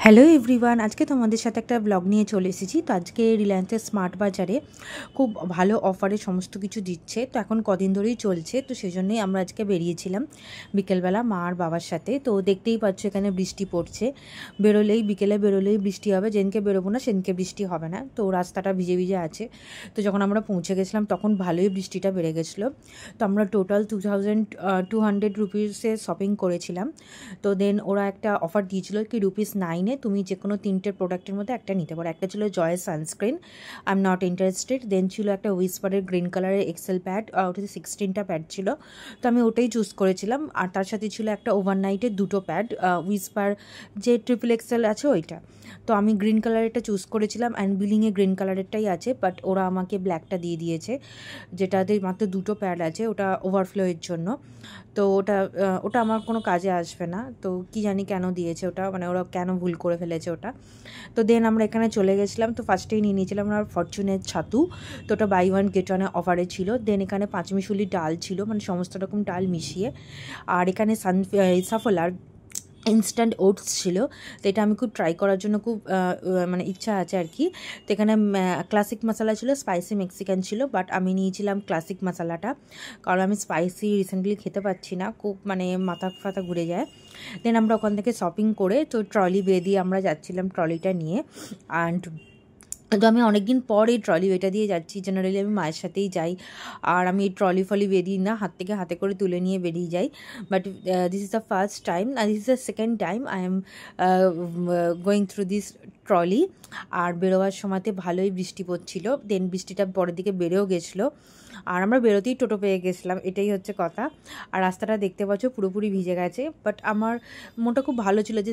Hello everyone, আজকে তোমাদের সাথে একটা ব্লগ নিয়ে চলে এসেছি। তো আজকে রিলায়েন্সের স্মার্ট বাজারে খুব ভালো অফারে সমস্ত কিছু দিচ্ছে। তো এখন কদিন ধরেই চলছে, তো সেই জন্যই আমরা আজকে বেরিয়েছিলাম বিকেলবেলা মা আর বাবার সাথে। তো দেখতেই পাচ্ছ এখানে বৃষ্টি পড়ছে, বিকেলে বেরোলেই বৃষ্টি হবে, যেদিনকে বেরোবো না সেদিনকে বৃষ্টি হবে না। তো রাস্তাটা ভিজে ভিজে আছে। তো যখন আমরা পৌঁছে গেছিলাম তখন ভালোই বৃষ্টিটা বেড়ে গেছিলো। তো আমরা টোটাল 2200 রুপিসে শপিং করেছিলাম। তো দেন ওরা একটা অফার দিয়েছিল কি ₹9 তুমি যে কোনো 3টে প্রোডাক্টের মধ্যে একটা নিতে পারো। একটা ছিল Joy sunscreen, I am not interested. Then ছিল একটা উইসপারের গ্রিন কালারের এক্সেল প্যাড, ওটাতে 16টা প্যাড ছিল, তো আমি ওটাই চুজ করেছিলাম। আর তার সাথে ছিল একটা ওভারনাইটের 2টো প্যাড, উইসপার যে ট্রিপল এক্সেল আছে ওইটা। তো আমি গ্রিন কালারেরটা চুজ করেছিলাম, অ্যান্ড বিলিংয়ে গ্রিন কালারেরটাই আছে, বাট ওরা আমাকে ব্ল্যাকটা দিয়ে দিয়েছে যেটাতে মাত্র 2টো প্যাড আছে, ওটা ওভারফ্লোয়ের জন্য। তো ওটা আমার কোনো কাজে আসবে না। তো কি জানি কেন দিয়েছে ওটা, মানে ওরা কেন ভুল করে ফেলেছে ওটা। তো দেন আমরা এখানে চলে গেছিলাম। তো ফার্স্টেই নিয়ে নিয়েছিলাম আমরা ফরচুনের ছাতু। তো ওটা বাই ওয়ান গেট ওয়ানে অফারে ছিল। দেন এখানে পাঁচমিশুলি ডাল ছিল, মানে সমস্ত রকম ডাল মিশিয়ে। আর এখানে সাফলার ইনস্ট্যান্ট ওটস ছিল। তো এটা আমি খুব ট্রাই করার জন্য খুব মানে ইচ্ছা আছে আর কি। তো এখানে ক্লাসিক মশলা ছিল, স্পাইসি মেক্সিকান ছিল, বাট আমি নিয়েছিলাম ক্লাসিক মশলাটা, কারণ আমি স্পাইসি রিসেন্টলি খেতে পাচ্ছি না, খুব মানে মাথা ফাথা ঘুরে যায়। দেন আমরা ওখান থেকে শপিং করে তো ট্রলি বেয়ে আমরা যাচ্ছিলাম ট্রলিটা নিয়ে। অ্যান্ড তো আমি অনেকদিন পর এই ট্রলি ওয়েটা দিয়ে যাচ্ছি। জেনারেলি আমি মায়ের সাথেই যাই, আর আমি এই ট্রলি ফলি বেরিয়ে না, হাত থেকে হাতে করে তুলে নিয়ে বেরিয়ে যাই। But this is the first time, আর this is the second time I am going through this trolley. আর বেরোবার সময়তে ভালোই বৃষ্টি পড়ছিল, দেন বৃষ্টিটা পরের দিকে বেড়েও গেছিলো, আর আমরা বেরোতেই টোটো পেয়ে গেছিলাম, এটাই হচ্ছে কথা। আর রাস্তাটা দেখতে পাচ্ছ পুরোপুরি ভিজে গেছে, বাট আমার মনটা খুব ভালো ছিল যে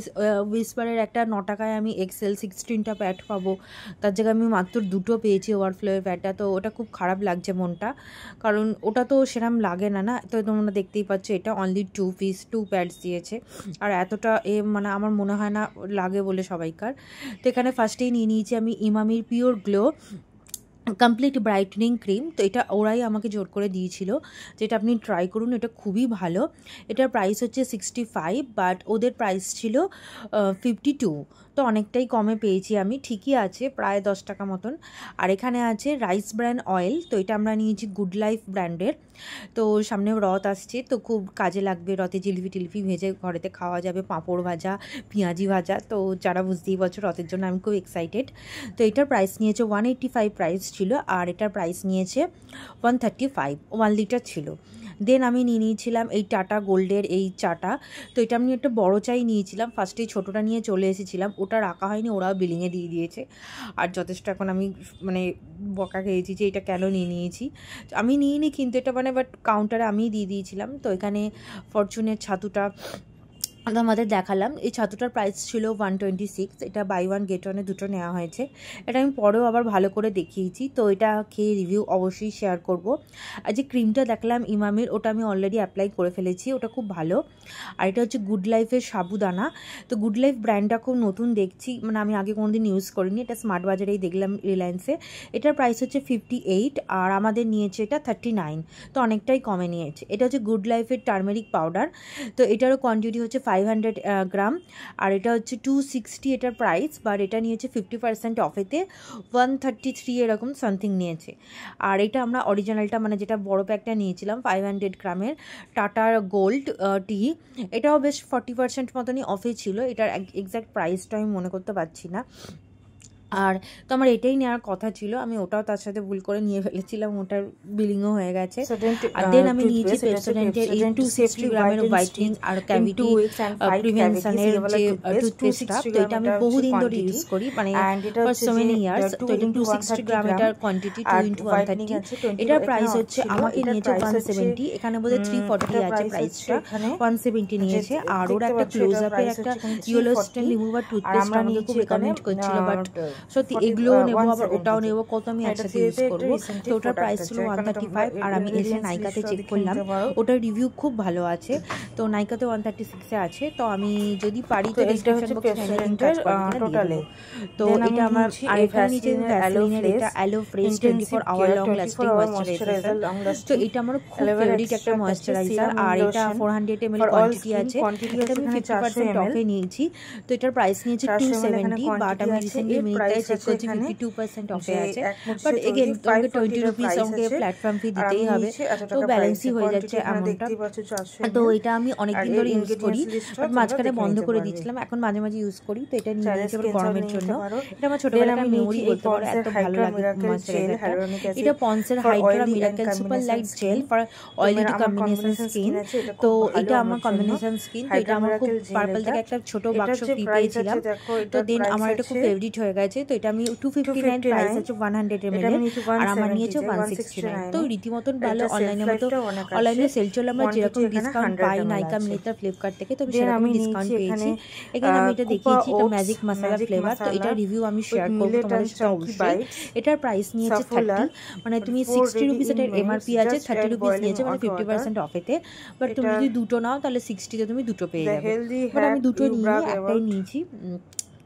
উইসপারের একটা 9 টাকায় আমি এক্সেল 16টা প্যাড পাবো, তার জায়গায় আমি মাত্র 2টো পেয়েছি ওভারফ্লোয়ের প্যাডটা। তো ওটা খুব খারাপ লাগছে মনটা, কারণ ওটা তো সেরকম লাগে না। তো তোমরা দেখতেই পাচ্ছ এটা অনলি 2 প্যাডস দিয়েছে, আর এতটা মানে আমার মনে হয় না লাগে বলে সবাইকার। তো এখানে ফার্স্টেই নিয়ে নিয়েছি আমি ইমামির pure glow complete brightening cream. তো এটা ওরাই আমাকে জোর করে দিয়েছিল যেটা আপনি ট্রাই করুন, এটা খুবই ভালো। এটার প্রাইস হচ্ছে 65, বাট ওদের প্রাইস ছিল 52। তো অনেকটাই কমে পেয়েছি আমি, ঠিকই আছে, প্রায় 10 টাকা মতন। আর এখানে আছে রাইস ব্র্যান্ড অয়েল, তো এটা আমরা নিয়েছি গুড লাইফ ব্র্যান্ডের। তো সামনে রথ আসছে, তো খুব কাজে লাগবে, রথে জিলিপি টিলিপি ভেজে ঘরেতে খাওয়া যাবে, পাঁপড় ভাজা, পেঁয়াজি ভাজা। তো যারা বুঝতেই পারছো রথের জন্য আমি খুব এক্সাইটেড। তো এটার প্রাইস নিয়েছে 185 প্রাইস ছিল, আর এটার প্রাইস নিয়েছে 135, 1 লিটার ছিল। দেন আমি নিয়ে নিয়েছিলাম এই টাটা গোল্ডের এই চাটা। তো এটা আমি একটা বড়ো চাই নিয়েছিলাম, ফার্স্টেই ছোটোটা নিয়ে চলে এসেছিলাম, ওটা রাখা হয়নি, ওরাও বিলিংয়ে দিয়ে দিয়েছে। আর যথেষ্ট এখন আমি মানে বকা খেয়েছি যে এটা কেন নিয়েছি। আমি নিইনি কিন্তু এটা মানে, বাট কাউন্টারে আমিই দিয়ে দিয়েছিলাম। তো এখানে ফরচুনের ছাতুটা আমাদের দেখালাম, এই ছাতুটার প্রাইস ছিল 126, এটা বাই ওয়ান গেট ওয়ানে 2টো নেওয়া হয়েছে। এটা আমি পরেও আবার ভালো করে দেখিয়েছি, তো এটা খেয়ে রিভিউ অবশ্যই শেয়ার করব। আর যে ক্রিমটা দেখলাম ইমামির, ওটা আমি অলরেডি অ্যাপ্লাই করে ফেলেছি, ওটা খুব ভালো। আর এটা হচ্ছে গুড লাইফের সাবুদানা। তো গুড লাইফ ব্র্যান্ডটা খুব নতুন দেখছি, মানে আমি আগে কোনোদিন ইউজ করিনি, এটা স্মার্ট বাজারেই দেখলাম রিলায়েন্সে। এটার প্রাইস হচ্ছে 58, আর আমাদের নিয়েছে এটা 39, তো অনেকটাই কমে নিয়েছে। এটা হচ্ছে গুড লাইফের টার্মেরিক পাউডার, তো এটারও কোয়ান্টিটি হচ্ছে 500 গ্রাম, আর এটা হচ্ছে 260 এটার প্রাইস, বাট এটা নিয়েছে 50% অফেতে 133 এরকম সামথিং নিয়েছে। আর এটা আমরা অরিজিনালটা মানে যেটা বড় প্যাকটা নিয়েছিলাম 500 গ্রামের টাটার গোল্ড টি, এটাও বেশ 40% মতনই অফে ছিল। এটার এক্স্যাক্ট প্রাইসটা আমি মনে করতে পারছি না। আর তো আমার এটাই নেওয়ার কথা ছিল, আমি ওটাও তার সাথে ভুল করে নিয়ে ফেলেছিলাম, ওটার বিলিংও হয়ে গেছে। আর দেন আমি নিয়েছি পেপসোডেন্টের এই 260 গ্রামের হোয়াইটনিং আর ক্যাভিটি প্রিভেনশনের যে টুথপেস্টটা। তো এটা আমি বহুদিন ধরে ইউজ করি, মানে ফর সো মেনি ইয়ার্স। তো এটা 260 গ্রাম, এটার কোয়ান্টিটি 2x130। এটার প্রাইস হচ্ছে আমাকে নিয়েছে 170, এখানে বোধহয় 340 আছে প্রাইসটা, 170 নিয়েছে। আর ওরা একটা ক্লোজ আপের একটা ইয়েলো স্টেন রিমুভার টুথপেস্ট আমাকে খুব রেকমেন্ড করছিল, বাট সত্যি এগুলোও নেবো আবার ওটাও নেবো, কত আমি একসাথে ইউজ করবো। তো ওটার প্রাইস ছিল 135 আর আমি এসে নাইকাতে চেক করলাম, ওটার রিভিউ খুব ভালো আছে। তো নাইকাতে 136 এ আছে। তো আমি যদি পারি তো ডিসক্রিপশন বক্সে লিংক কাজ করব টোটালি। তো এটা আমার আরেকটা নিচে ভ্যাসলিনের এটা aloe fresh 24 hour long lasting moisturiser. তো এটা আমার খুব ফেভারিট একটা ময়েশ্চারাইজার আর এটা 400 ml কোয়ান্টিটি আছে। এটা আমি 50% অফে নিয়েছি। তো এটার প্রাইস নিয়েছে 270, বাট আমি রিসেন্টলি মিনিটে চেক করছি 52% অফে আছে। বাট এগেন তোমাকে 20 রুপিস আমাকে প্ল্যাটফর্ম ফি দিতেই হবে, তো ব্যালেন্সই হয়ে যাচ্ছে অ্যামাউন্টটা। তো এটা আমি অনেকদিন ধরে ইউজ করি, বাট মাঝখানে বন্ধ করে দিয়েছিলাম, এখন মাঝে মাঝে ইউজ করি। তো এটা নিয়ে নিয়েছি গরমের জন্য। এটা আমার ছোটবেলাকার মেমোরি বলতে পারো, এত ভালো লাগে ময়েশ্চারাইজারটা। এটা পন্সের hydra miracle super light gel for oily to combination skin. তো এটা আমার কম্বিনেশন স্কিন। তো এটা আমার খুব পার্পল থেকে একটা ছোট বাক্স ফ্রি পেয়েছিলাম। তো দেন আমার এটা খুব ফেভারিট হয়ে গেছে। তো এটা আমি 259 প্রাইস আছে 100 ml আর আমার নিয়েছে 169। তো রীতিমতন ভালো, অনলাইনের মতো অনলাইনে সেল চলে, আমরা যেরকম ডিসকাউন্ট পাই নাইকা মিনিতা ফ্লিপকার্ট থেকে, তো আমি সেরকম ডিসকাউন্ট পেয়েছি। এখানে আমি এটা দেখিয়েছি, এটা ম্যাজিক মশলা ফ্লেভার। তো এটা রিভিউ আমি শেয়ার করবো তোমাদের সাথে অবশ্যই। এটার প্রাইস নিয়েছে 30, মানে তুমি 60 রুপিস এটার এমআরপি আছে, 30 রুপিস নিয়েছে, মানে 50% অফেতে। বাট তুমি যদি দুটো নাও তাহলে 60 তে তুমি দুটো পেয়ে যাবে। বাট আমি দুটো নিয়ে একটাই নিয়েছি,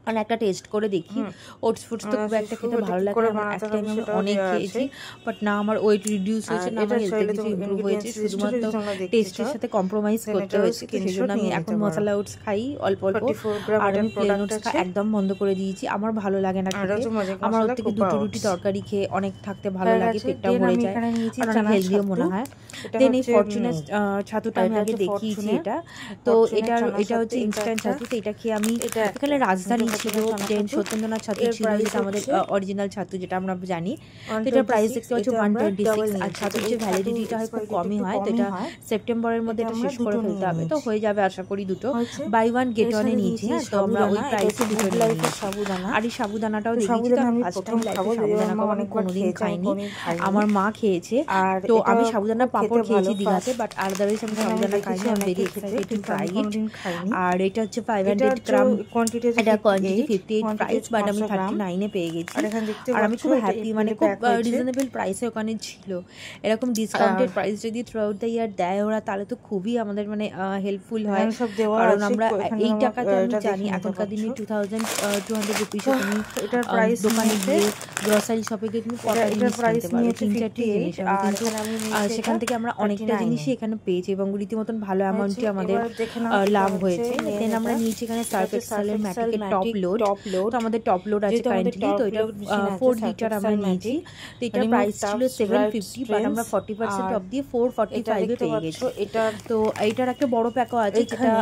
মানে একটা টেস্ট করে দেখি। ওটস ফুটস তো খুব একটা খেতে ভালো লাগে না, একটা টাইম আমি অনেক খেয়েছি, বাট না আমার ওয়েট রিডিউস হয়েছে না আমার হেলথে কিছু ইমপ্রুভ হয়েছে, শুধুমাত্র টেস্টের সাথে কম্প্রোমাইজ করতে হয়েছে। তো সেই জন্য আমি এখন মশলা ওটস খাই অল্প অল্প, আর আমি প্লেন ওটস খাই একদম বন্ধ করে দিয়েছি। আমার ভালো লাগে না খেতে, আমার ওর থেকে দুটো রুটি তরকারি খেয়ে অনেক থাকতে ভালো লাগে, পেটটা ভরে যায় আর অনেক হেলদিও মনে হয়। দেন এই ফরচুনের ছাতুটা আমি আগে দেখিয়েছি এটা। তো এটা হচ্ছে ইনস্ট্যান্ট ছাতু। তো এটা খেয়ে আমি এখানে রাজধানী ছিল, দেন সত্যেন্দ্রনাথ ছাতু ছিল, যেটা আমাদের অরিজিনাল ছাতু যেটা আমরা জানি। তো এটার প্রাইস দেখতে পাচ্ছি 126 আর ছাতুর যে ভ্যালিডিটিটা হয় খুব কমই হয়। তো এটা সেপ্টেম্বরের মধ্যে এটা শেষ করে ফেলতে হবে, তো হয়ে যাবে আশা করি দুটো। বাই ওয়ান গেট ওয়ানে নিয়েছি। হ্যাঁ, তো আমরা ওই প্রাইসে দুটো নিয়েছি। আর এই সাবুদানাটাও দেখিয়েছি, তো আমি ফার্স্ট টাইম লাইফে সাবুদানা খাবো, আমি কোনোদিন খাইনি, আমার মা খেয়েছে। তো আমি সাবুদানা পাঁপড় খেয়েছি দীঘাতে, বাট আলাদাওয়াইজ আমি সাবুদানা খাইনি, আমি very excited to try it. আর এটা হচ্ছে 500 গ্রাম, এটা কোয়ান্টিটি 58 প্রাইস, বাট আমি 39 এ পেয়ে গেছি। আর আমি খুব হ্যাপি, মানে খুব রিজনেবল প্রাইসে ওখানে ছিল। এরকম ডিসকাউন্টেড প্রাইস যদি থ্রু আউট দ্য ইয়ার দেয় ওরা, তাহলে তো খুবই আমাদের মানে হেল্পফুল হয়। কারণ আমরা এই টাকাতে আমি জানি এখনকার দিনে 2200 রুপিসে তুমি দোকানে গিয়ে গ্রসারি শপে গিয়ে তুমি কটা জিনিস কিনতে পারো, 3-4টি জিনিস। কিন্তু সেখান থেকে আমরা অনেকটা জিনিসই এখানে পেয়েছি এবং রীতিমতন ভালো অ্যামাউন্টে আমাদের লাভ হয়েছে। দেন আমরা নিয়েছি এখানে সার্ফ এক্সেলের ম্যাটিকের টপ লোড। তো আমাদের টপ লোড আছে কারেন্টলি, তো এটা 4 লিটার আমরা নিয়েছি। তো এটার প্রাইস ছিল 750, বাট আমরা 40% অফ দিয়ে 445 এ পেয়ে গেছি। তো এইটার একটা বড় প্যাকও আছে যেটা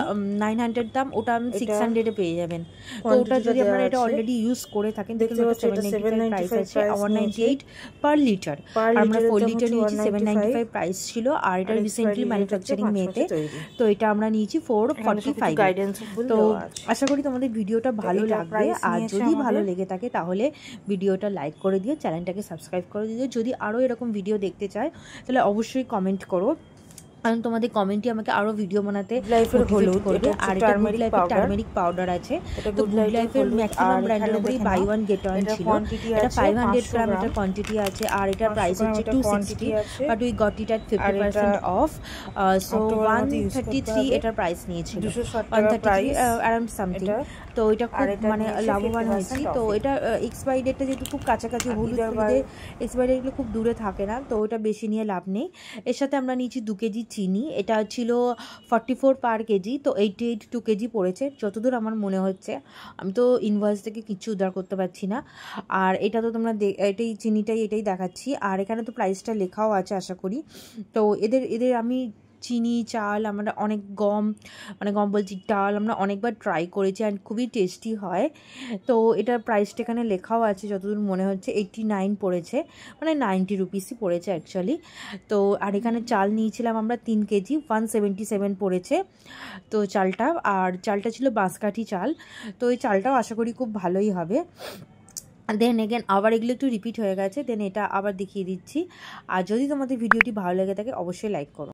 900 দাম, ওটা আমি 600 এ পেয়ে যাবেন। তো ওটা যদি আপনারা এটা অলরেডি ইউজ করে থাকেন, দেখুন ওটা 795 প্রাইস আছে, 198 পার লিটার। আর আমরা 4 লিটার নিয়েছি, 795 প্রাইস ছিল। আর এটা রিসেন্টলি ম্যানুফ্যাকচারিং মেতে, তো এটা আমরা নিয়েছি 445। তো আশা করি তোমাদের ভিডিওটা ভালো লাগবে, আর যদি ভালো লেগে থাকে তাহলে ভিডিওটা লাইক করে দিও, চ্যানেলটাকে সাবস্ক্রাইব করে দিও। যদি আরও এরকম ভিডিও দেখতে চায় তাহলে অবশ্যই কমেন্ট করো, কারণ তোমাদের কমেন্টই আমাকে আরো ভিডিও বানাতে হলুদ করবে। আর এটা গুড লাইফের টার্মেরিক পাউডার আছে। তো গুড লাইফের ম্যাক্সিমাম ব্র্যান্ডের উপরেই বাই ওয়ান গেট ওয়ান ছিল। এটা 500 গ্রাম এটার কোয়ান্টিটি আছে, আর এটার প্রাইস হচ্ছে 260, but we got it at 50% of. So 133 এটার প্রাইস নিয়েছিল, 133 অ্যারাউন্ড সামথিং। তো এটা খুব মানে লাভবান হয়েছি। তো এটা এক্সপায়ারি ডেটটা যেহেতু খুব কাছাকাছি, হলুদ এক্সপায়ারি ডেটগুলো খুব দূরে থাকে না, তো ওটা বেশি নিয়ে লাভ নেই। এর সাথে আমরা নিয়েছি 2 কেজি চিনি, এটা ছিল 44 পার কেজি, তো 88 2 কেজি পড়েছে যতদূর আমার মনে হচ্ছে। আমি তো ইনভয়েস থেকে কিচ্ছু উদ্ধার করতে পারছি না। আর এটা তো তোমরা এটাই চিনিটাই এটাই দেখাচ্ছি, আর এখানে তো প্রাইসটা লেখাও আছে আশা করি। তো এদের আমি চিনি চাল আমরা অনেক গম বলছি ডাল আমরা অনেকবার ট্রাই করেছি, অ্যান্ড খুবই টেস্টি হয়। তো এটার প্রাইসটা এখানে লেখাও আছে যতদূর মনে হচ্ছে 89 পড়েছে, মানে 90 রুপিসই পড়েছে অ্যাকচুয়ালি। তো আর এখানে চাল নিয়েছিলাম আমরা 3 কেজি, 177 পড়েছে তো চালটা। আর চালটা ছিল বাঁশকাঠি চাল, তো এই চালটাও আশা করি খুব ভালোই হবে। দেন এগেন আবার এগুলো একটু রিপিট হয়ে গেছে, দেন এটা আবার দেখিয়ে দিচ্ছি। আর যদি তোমাদের ভিডিওটি ভালো লেগে থাকে অবশ্যই লাইক করো।